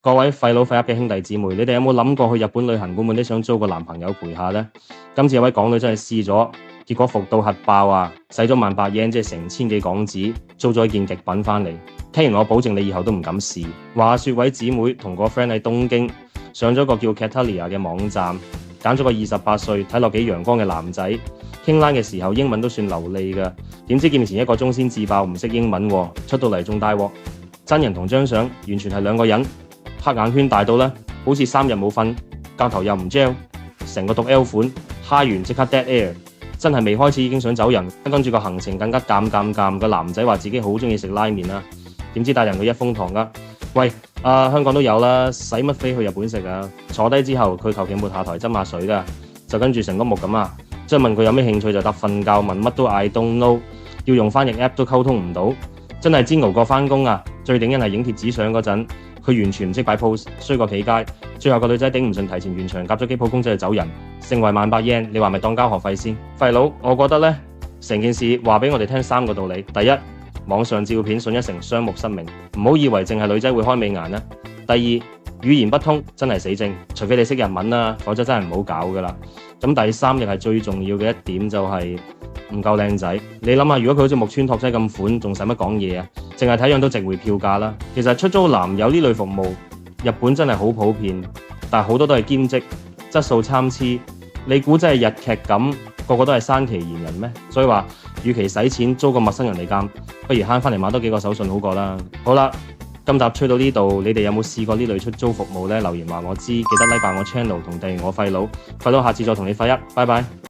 各位廢佬廢噏嘅兄弟姊妹，你哋有冇諗過去日本旅行會唔會都想租個男朋友陪下呢？今次有位港女真係試咗，結果服到核爆啊！使咗1,800日圓，即係成千幾港紙，租咗一件極品返嚟。聽完我保證你以後都唔敢試。話說位姊妹同個 friend 喺東京上咗個叫 Catalia 嘅網站，揀咗個28歲睇落幾陽光嘅男仔，傾 line 嘅時候英文都算流利㗎。點知見面前1個鐘先自爆唔識英文喎，出到嚟仲大鑊，真人同張相完全係兩個人。黑眼圈大到咧，好似3日冇瞓，額頭又唔 gel，成個毒 L 款，嗨完即刻 dead air， 真係未開始已經想走人。跟住個行程更加尷，個男仔話自己好鍾意食拉麵啊，點知帶人去一風堂㗎？喂，香港都有啦，使乜飛去日本食啊？坐低之後佢求其抹下台斟下水㗎，就跟住成個木咁啊！即係問佢有咩興趣就答瞓覺，問乜都 I don't know， 要用翻譯 app 都溝通唔到，真係煎熬過返工啊！最頂癮係影貼紙相嗰陣。佢完全唔識擺 pose， 衰過企街。最後個女仔頂唔順，提前完場夾咗機鋪公仔就走人，成為1,800日圓，你話咪當交學費先？廢佬，我覺得呢成件事話俾我哋聽3個道理：第一，網上照片信一成雙目失明，唔好以為淨係女仔會開美顏啊；第二，語言不通真係死症，除非你識日文啦，否則真係唔好搞㗎啦。咁第三亦係最重要嘅一點就係唔夠靚仔。你諗下，如果佢好似木村拓哉咁款，仲使乜講嘢啊？淨係睇樣都值回票價啦。其實出租男友呢類服務，日本真係好普遍，但係好多都係兼職，質素參差。你估真係日劇咁，個個都係山崎賢人咩？所以話，與其使錢租個陌生人嚟監，不如慳翻嚟買多幾個手信好過啦。好啦，今集吹到呢度，你哋有冇試過呢類出租服務呢？留言話我知，記得 like 爆我 channel 同訂閱我廢佬，下次再同你廢噏，拜拜。